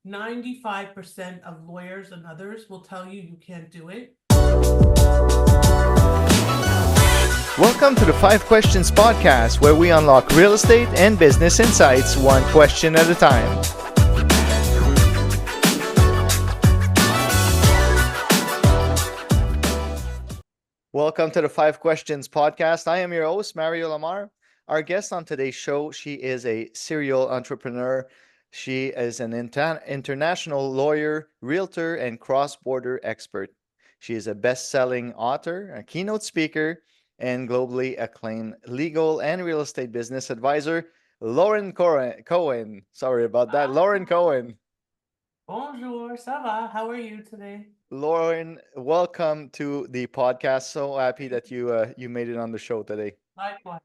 95% of lawyers and others will tell you you can't do it. Welcome to the 5 Questions Podcast, where we unlock real estate and business insights one question at a time. Welcome to the 5 Questions Podcast. I am your host, Mario Lamar. Our guest on today's show, she is a serial entrepreneur. She is an international lawyer, realtor, and cross-border expert. She is a best-selling author, a keynote speaker, and globally acclaimed legal and real estate business advisor, Lauren Cohen. Sorry about that. Lauren Cohen. Bonjour, ça va? How are you today? Lauren, welcome to the podcast. So happy that you made it on the show today. Likewise.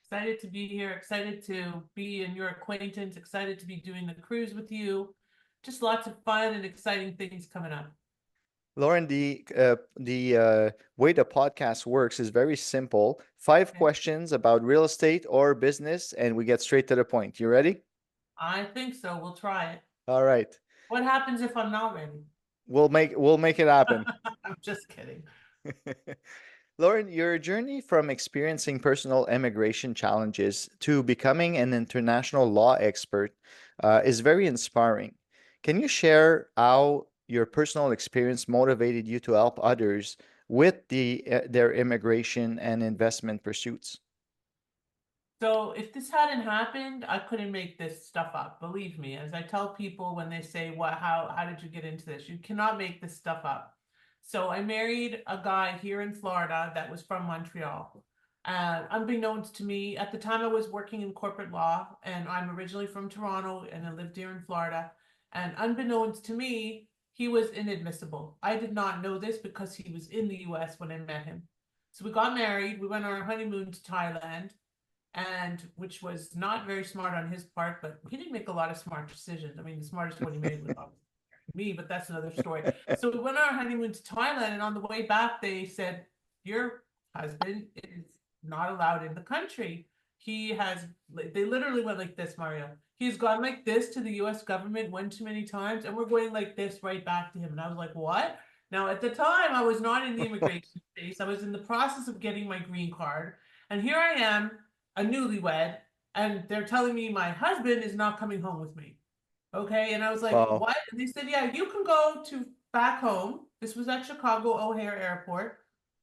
Excited to be here, excited to be in your acquaintance, excited to be doing the cruise with you. Just lots of fun and exciting things coming up. Lauren, the way the podcast works is very simple. Five Okay. questions about real estate or business, and we get straight to the point. You ready? I think so. We'll try it. All right. What happens if I'm not ready? We'll make it happen. I'm just kidding. Lauren, your journey from experiencing personal immigration challenges to becoming an international law expert is very inspiring. Can you share how your personal experience motivated you to help others with their immigration and investment pursuits? So if this hadn't happened, I couldn't make this stuff up. Believe me, as I tell people when they say, "What? How did you get into this?" You cannot make this stuff up. So I married a guy here in Florida that was from Montreal. Unbeknownst to me, at the time I was working in corporate law, and I'm originally from Toronto, and I lived here in Florida. And unbeknownst to me, he was inadmissible. I did not know this because he was in the U.S. when I met him. So we got married. We went on our honeymoon to Thailand, and which was not very smart on his part, but he didn't make a lot of smart decisions. I mean, the smartest one he made was obviously me, but that's another story. So we went on our honeymoon to Thailand, and on the way back, they said, "Your husband is not allowed in the country. He has," they literally went like this, Mario. "He's gone like this to the US government one too many times, and we're going like this right back to him." And I was like, "What?" Now, at the time, I was not in the immigration space. I was in the process of getting my green card. And here I am, a newlywed, and they're telling me my husband is not coming home with me. Okay. And I was like, Wow. "What?" And they said, "Yeah, you can go to back home." This was at Chicago O'Hare Airport,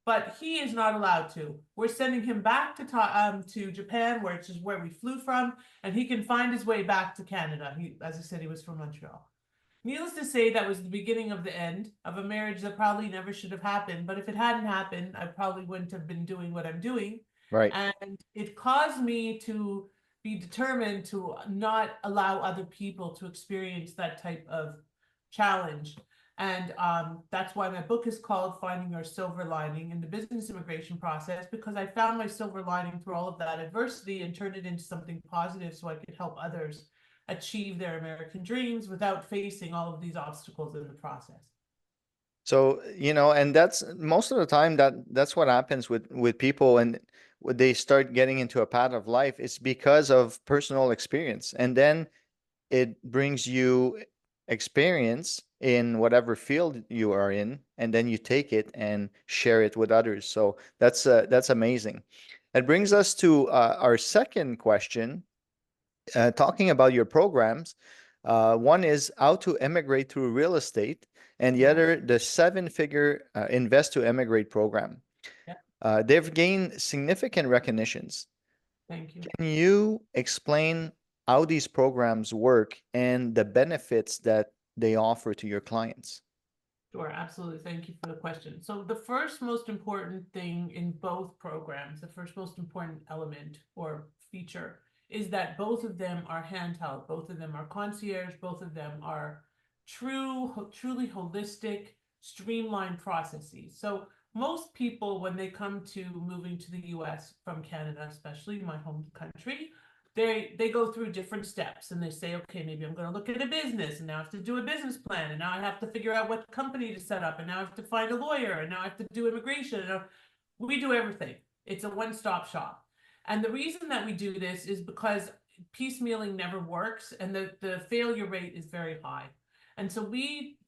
but he is not allowed to. We're sending him back to Japan, which is where we flew from, and he can find his way back to Canada. He, as I said, he was from Montreal. Needless to say, that was the beginning of the end of a marriage that probably never should have happened. But if it hadn't happened, I probably wouldn't have been doing what I'm doing. Right. And it caused me to be determined to not allow other people to experience that type of challenge. And that's why my book is called Finding Your Silver Lining in the Business Immigration Process, because I found my silver lining through all of that adversity and turned it into something positive so I could help others achieve their American dreams without facing all of these obstacles in the process. So, and that's most of the time that's what happens with people, and when they start getting into a path of life, it's because of personal experience. And then it brings you experience in whatever field you are in, and then you take it and share it with others. So that's amazing. It brings us to our second question, talking about your programs. One is how to emigrate through real estate, and the Yeah, other, the seven-figure Invest to Emigrate program. yeah, They've gained significant recognitions. thank you. Can you explain how these programs work and the benefits that they offer to your clients? Sure, absolutely. Thank you for the question. So the first most important thing in both programs, the first most important element or feature is that both of them are handheld. Both of them are concierge. Both of them are truly holistic, streamlined processes. So most people, when they come to moving to the US from Canada, especially my home country, they go through different steps and they say, "Okay, maybe I'm going to look at a business, and now I have to do a business plan, and now I have to figure out what company to set up, and now I have to find a lawyer, and now I have to do immigration." And we do everything. It's a one-stop shop. And the reason that we do this is because piecemealing never works, and the failure rate is very high. And so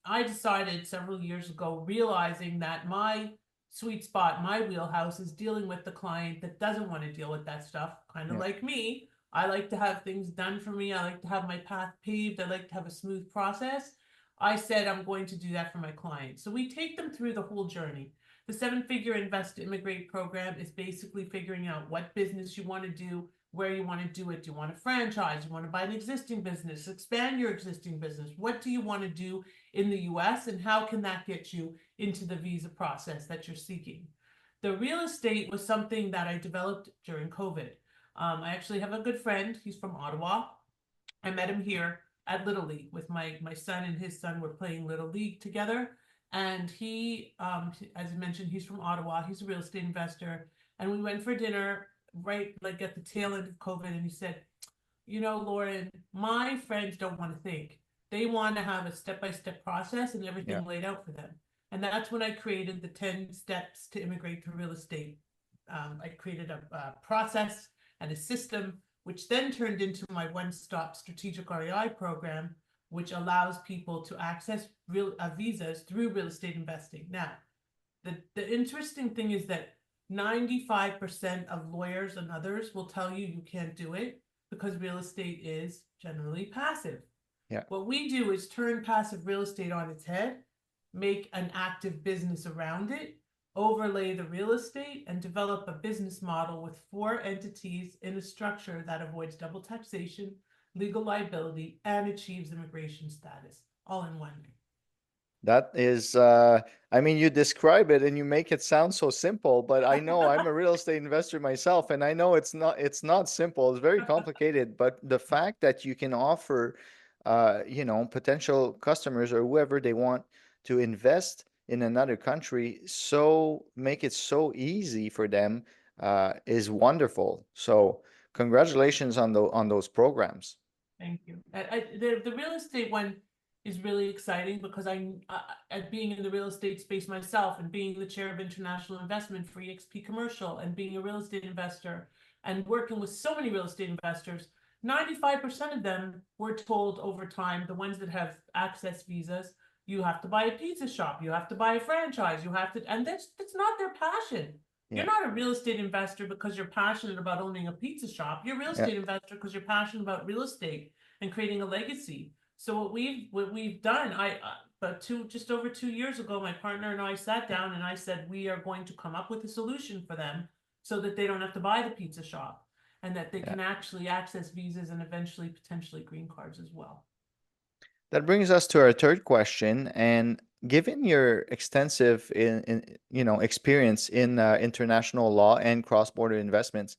I decided several years ago, realizing that my sweet spot, my wheelhouse, is dealing with the client that doesn't want to deal with that stuff, kind of Yeah. like me. I like to have things done for me. I like to have my path paved. I like to have a smooth process. I said I'm going to do that for my clients. So we take them through the whole journey. The seven-figure Invest to Immigrate program is basically figuring out what business you want to do, where you want to do it. Do you want to franchise? You want to buy an existing business, expand your existing business? What do you want to do in the US, and how can that get you into the visa process that you're seeking? The real estate was something that I developed during COVID. I actually have a good friend. He's from Ottawa. I met him here at Little League with my son and his son were playing Little League together. And as I mentioned, he's from Ottawa. He's a real estate investor. And we went for dinner right like at the tail end of COVID. And he said, Lauren, my friends don't want to think. They want to have a step-by-step process and Yeah. everything laid out for them. And that's when I created the 10 steps to immigrate to real estate. I created a process and a system, which then turned into my one-stop strategic REI program, which allows people to access visas through real estate investing. Now, the interesting thing is that 95% of lawyers and others will tell you you can't do it because real estate is generally passive. Yeah. What we do is turn passive real estate on its head, make an active business around it, overlay the real estate, and develop a business model with 4 entities in a structure that avoids double taxation, legal liability, and achieves immigration status all in one. That is, I mean, you describe it and you make it sound so simple, but I know I'm a real estate investor myself, and I know it's not simple. It's very complicated. But the fact that you can offer, potential customers or whoever they want to invest in another country, so make it so easy for them, is wonderful. So congratulations on those programs. Thank you. The real estate one is really exciting because at being in the real estate space myself and being the chair of international investment for EXP Commercial and being a real estate investor and working with so many real estate investors, 95% of them were told over time, the ones that have access visas, you have to buy a pizza shop, you have to buy a franchise, and that's not their passion. You're Yeah. not a real estate investor because you're passionate about owning a pizza shop. You're a real Yeah. estate investor because you're passionate about real estate and creating a legacy. So what we've done, but just over 2 years ago, my partner and I sat down and I said we are going to come up with a solution for them so that they don't have to buy the pizza shop and that they Yeah. can actually access visas and eventually potentially green cards as well. That brings us to our third question. And given your extensive experience in international law and cross-border investments,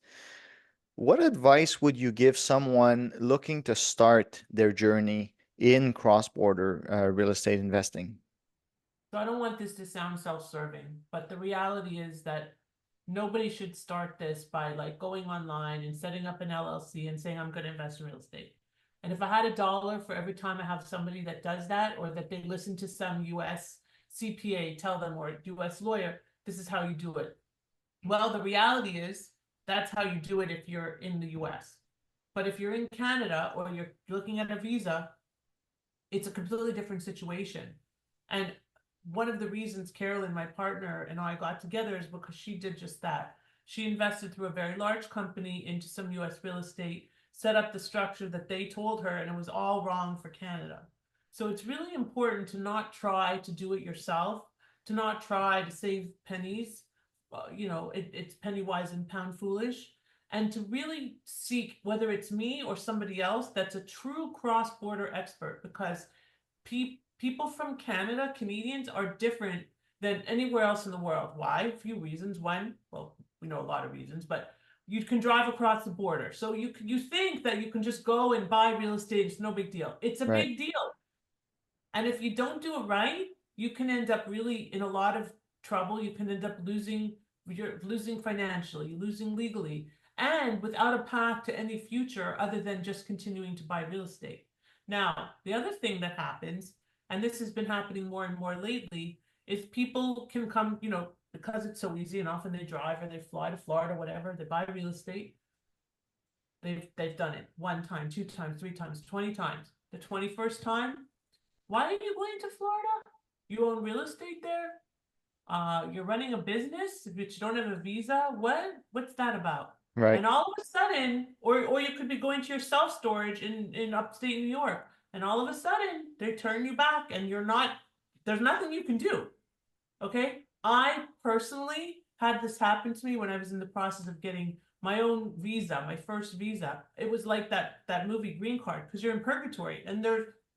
what advice would you give someone looking to start their journey in cross-border real estate investing? So I don't want this to sound self-serving, but the reality is that nobody should start this by like going online and setting up an LLC and saying I'm going to invest in real estate. And if I had $1 for every time I have somebody that does that, or that they listen to some US CPA tell them, or US lawyer, this is how you do it. Well, the reality is that's how you do it if you're in the US. But if you're in Canada or you're looking at a visa, it's a completely different situation. And one of the reasons Carolyn, my partner, and I got together is because she did just that. She invested through a very large company into some US real estate, set up the structure that they told her, and it was all wrong for Canada. So it's really important to not try to do it yourself, to not try to save pennies. It's penny wise and pound foolish. And to really seek, whether it's me or somebody else that's a true cross border expert, because people from Canada, Canadians, are different than anywhere else in the world. Why? A few reasons. One, well, we know a lot of reasons, but you can drive across the border. So you think that you can just go and buy real estate. It's no big deal. It's a Right. big deal. And if you don't do it right, you can end up really in a lot of trouble. You can end up you're losing financially, losing legally, and without a path to any future other than just continuing to buy real estate. Now, the other thing that happens, and this has been happening more and more lately, is people can come, because it's so easy and often they drive or they fly to Florida, whatever, they buy real estate. They've done it one time, two times, three times, 20 times. The 21st time, why are you going to Florida? You own real estate there? You're running a business, but you don't have a visa. What? What's that about? Right. And all of a sudden, or you could be going to your self-storage in upstate New York, and all of a sudden they turn you back, and you're not. There's nothing you can do. Okay. I personally had this happen to me when I was in the process of getting my own visa, my first visa. It was like that movie Green Card, because you're in purgatory and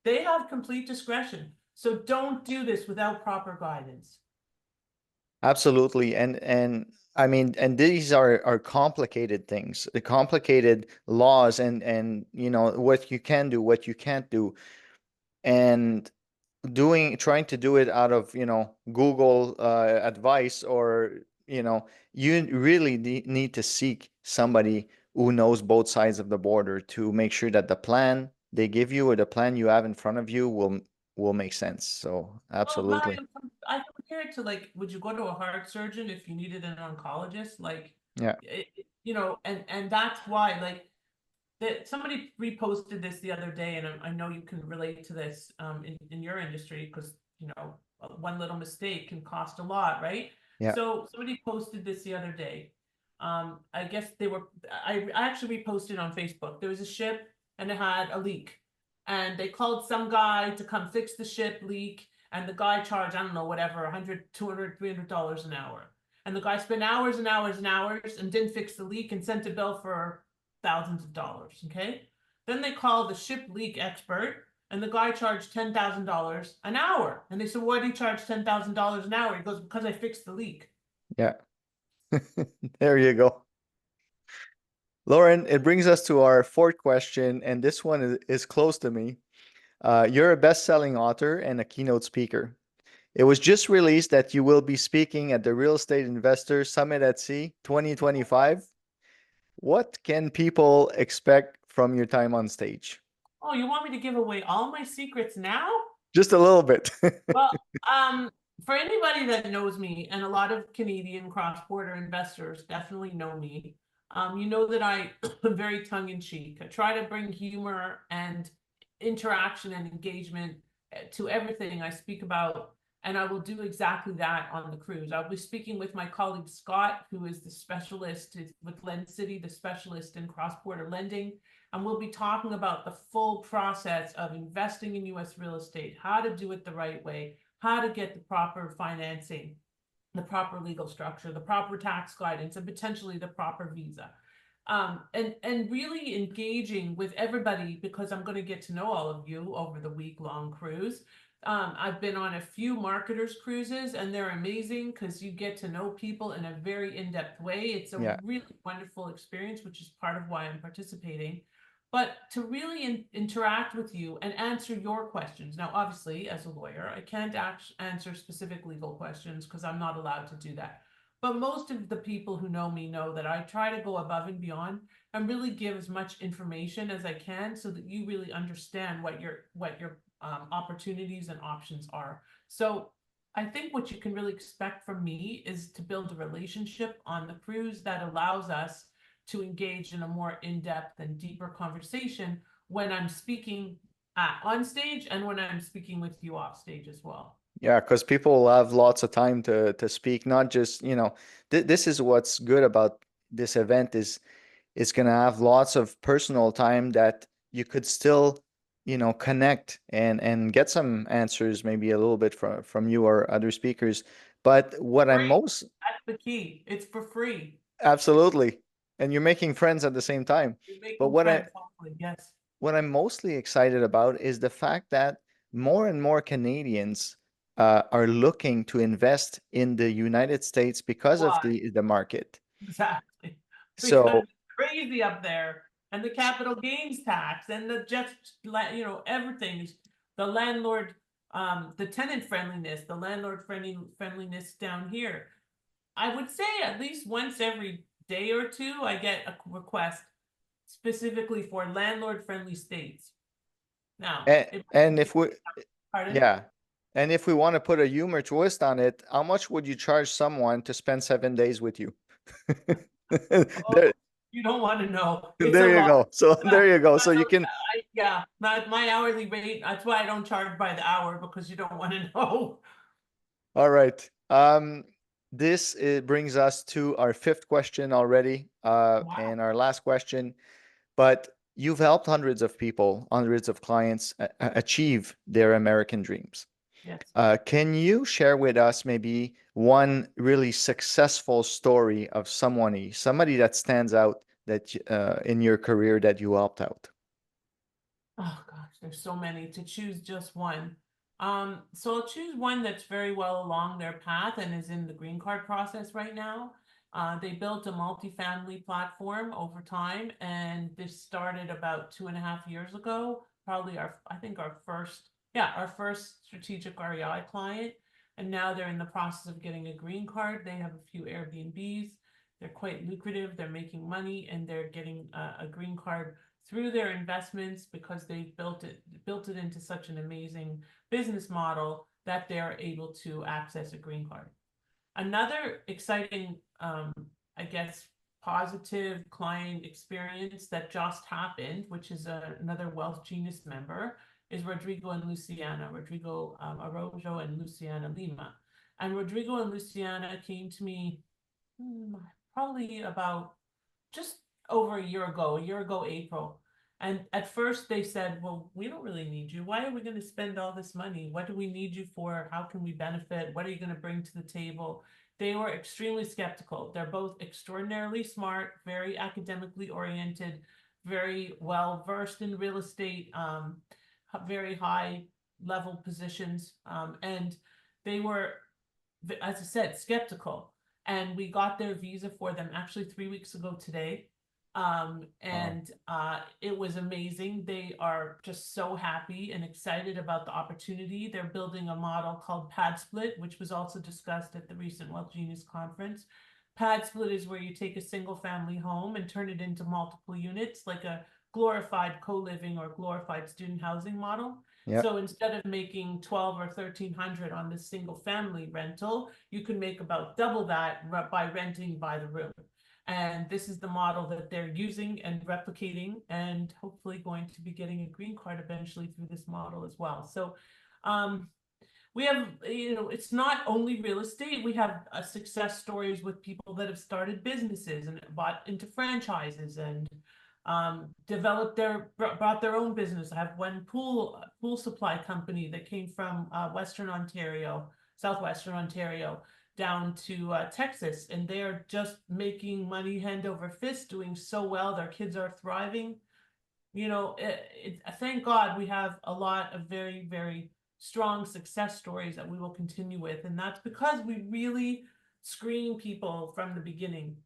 they have complete discretion. So don't do this without proper guidance. Absolutely. And I mean, and these are complicated things, the complicated laws and what you can do, what you can't do. And trying to do it out of Google advice, or you really need to seek somebody who knows both sides of the border to make sure that the plan they give you or the plan you have in front of you will make sense. So Well, absolutely. Mario, I compare it to, like, would you go to a heart surgeon if you needed an oncologist? Like, Yeah. and that's why, like, that somebody reposted this the other day, and I know you can relate to this in your industry, because one little mistake can cost a lot, right? Yeah. So somebody posted this the other day. I guess I actually reposted on Facebook. There was a ship and it had a leak, and they called some guy to come fix the ship leak, and the guy charged, I don't know, whatever, 100, 200, $300 an hour. And the guy spent hours and hours and hours and didn't fix the leak and sent a bill for thousands of dollars. Okay. Then they called the ship leak expert, and the guy charged $10,000 an hour. And they said, why did he charge $10,000 an hour? He goes, because I fixed the leak. Yeah. There you go. Lauren, it brings us to our fourth question, and this one is close to me. You're a best-selling author and a keynote speaker. It was just released that you will be speaking at the Real Estate Investor Summit at Sea 2025. What can people expect from your time on stage? Oh, you want me to give away all my secrets now? Just a little bit. Well, um, for anybody that knows me, and a lot of Canadian cross-border investors definitely know me, you know that I am very tongue-in-cheek. I try to bring humor and interaction and engagement to everything I speak about, and I will do exactly that on the cruise. I'll be speaking with my colleague Scott, who is the specialist with Lend City, the specialist in cross-border lending. And we'll be talking about the full process of investing in US real estate, how to do it the right way, how to get the proper financing, the proper legal structure, the proper tax guidance, and potentially the proper visa. And really engaging with everybody, because I'm going to get to know all of you over the week-long cruise. I've been on a few marketers cruises, and they're amazing because you get to know people in a very in-depth way. It's a Yeah. really wonderful experience, which is part of why I'm participating. But to really interact with you and answer your questions. Now, obviously, as a lawyer, I can't answer specific legal questions because I'm not allowed to do that. But most of the people who know me know that I try to go above and beyond and really give as much information as I can so that you really understand what your opportunities and options are. So I think what you can really expect from me is to build a relationship on the cruise that allows us to engage in a more in-depth and deeper conversation when I'm speaking on stage and when I'm speaking with you off stage as well. Yeah, because people have lots of time to speak, not just, this is what's good about this event is it's going to have lots of personal time that you could still, connect and get some answers, maybe a little bit from you or other speakers. But what I'm Free. most That's the key. It's for free. absolutely, and you're making friends at the same time. You're But making friends, hopefully. Yes. what I'm mostly excited about is the fact that more and more Canadians are looking to invest in the United States because of Why? the market. Exactly. Because So, it's crazy up there. And the capital gains tax and the just, everything is the landlord, the tenant friendliness, the landlord friendliness down here. I would say at least once every day or two, I get a request specifically for landlord friendly states. Now, and if we, pardon? yeah, and if we want to put a humor twist on it, how much would you charge someone to spend 7 days with you? Oh, There, You don't want to know. It's a There you lot. go. So Yeah, there you go. So that's you okay. can, Yeah, my hourly rate. That's why I don't charge by the hour because you don't want to know. all right. This brings us to our fifth question already, Wow. and our last question. But you've helped hundreds of people, hundreds of clients achieve their American dreams. Yes. Can you share with us maybe one really successful story of somebody that stands out that in your career that you helped out? Oh gosh, there's so many to choose just one. So I'll choose one that's very well along their path and is in the green card process right now. They built a multifamily platform over time, and this started about 2.5 years ago. Probably I think our first strategic REI client. And now they're in the process of getting a green card. They have a few Airbnbs. They're quite lucrative. They're making money, and they're getting a green card through their investments because they've built it into such an amazing business model that they're able to access a green card. Another exciting, I guess, positive client experience that just happened, which is another Wealth Genius member, is Rodrigo and Luciana, Rodrigo Arrojo and Luciana Lima. And Rodrigo and Luciana came to me probably about just over a year ago, April. And at first they said, well, we don't really need you. Why are we going to spend all this money? What do we need you for? How can we benefit? What are you going to bring to the table? They were extremely skeptical. They're both extraordinarily smart, very academically oriented, very well versed in real estate, very high level positions. And they were, as I said, skeptical. And we got their visa for them actually 3 weeks ago today. Wow. And it was amazing. They are just so happy and excited about the opportunity. They're building a model called Pad Split, which was also discussed at the recent Wealth Genius conference. Pad Split is where you take a single family home and turn it into multiple units, like a glorified co-living or glorified student housing model. Yeah. So instead of making 12 or 1300 on this single family rental, you can make about double that by renting by the room. And this is the model that they're using and replicating, and hopefully going to be getting a green card eventually through this model as well. So um, we have, it's not only real estate. We have success stories with people that have started businesses and bought into franchises and developed brought their own business. I have one pool supply company that came from Western Ontario, Southwestern Ontario, down to Texas, and they are just making money hand over fist, doing so well. Their kids are thriving. Thank God we have a lot of very, very strong success stories that we will continue with. And that's because we really screen people from the beginning.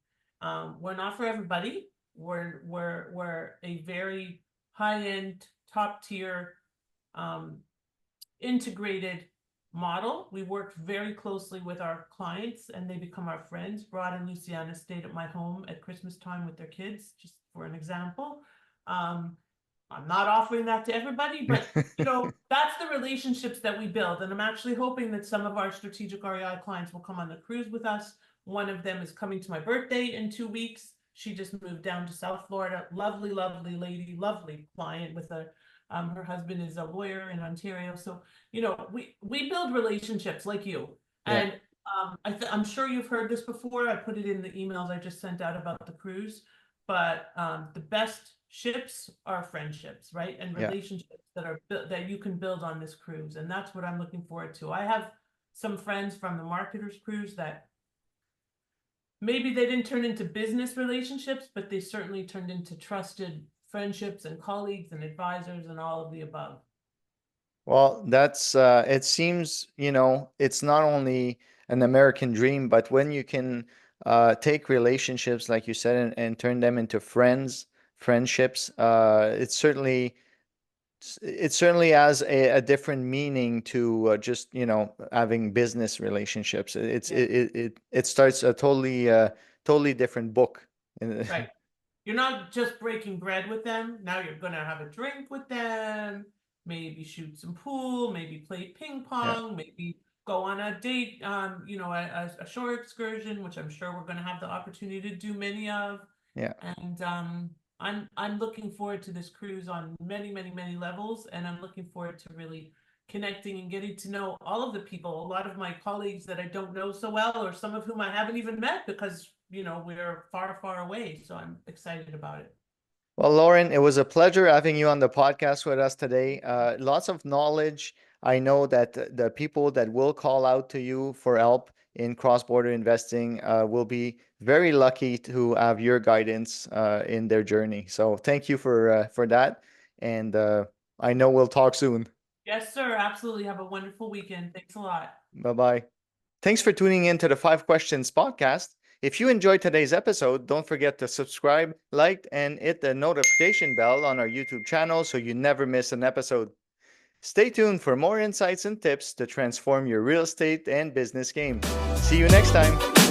We're not for everybody. We're a very high-end, top-tier, um, integrated model. We worked very closely with our clients and they become our friends. Rod and Luciana stayed at my home at Christmas time with their kids, just for an example. Um, I'm not offering that to everybody, but that's the relationships that we build. And I'm actually hoping that some of our strategic REI clients will come on the cruise with us. One of them is coming to my birthday in 2 weeks. She just moved down to South Florida. Lovely, lovely lady, lovely client with her husband is a lawyer in Ontario. So, we build relationships like you. Yeah. And I'm sure you've heard this before. I put it in the emails I just sent out about the cruise. But the best ships are friendships, right? And Yeah. relationships that you can build on this cruise. And that's what I'm looking forward to. I have some friends from the marketers cruise that maybe they didn't turn into business relationships, but they certainly turned into trusted friendships and colleagues and advisors and all of the above. Well, that's it seems, it's not only an American dream, but when you can take relationships, like you said, and turn them into friendships, it certainly has a different meaning to just, having business relationships. Yeah, It starts a totally different book. right. You're not just breaking bread with them. Now you're gonna have a drink with them, maybe shoot some pool, maybe play ping Yeah. pong, maybe go on a date, a shore excursion, which I'm sure we're gonna have the opportunity to do many of. Yeah. And I'm looking forward to this cruise on many, many, many levels, and I'm looking forward to really connecting and getting to know all of the people, a lot of my colleagues that I don't know so well, or some of whom I haven't even met because, we're far, far away. So I'm excited about it. Well, Lauren, it was a pleasure having you on the podcast with us today. Lots of knowledge. I know that the people that will call out to you for help in cross-border investing will be very lucky to have your guidance in their journey. So thank you for that, and I know we'll talk soon. Yes, sir. Absolutely. Have a wonderful weekend. Thanks a lot. Bye bye. Thanks for tuning in to the Five Questions podcast. If you enjoyed today's episode, don't forget to subscribe, like, and hit the notification bell on our YouTube channel so you never miss an episode. Stay tuned for more insights and tips to transform your real estate and business game. See you next time.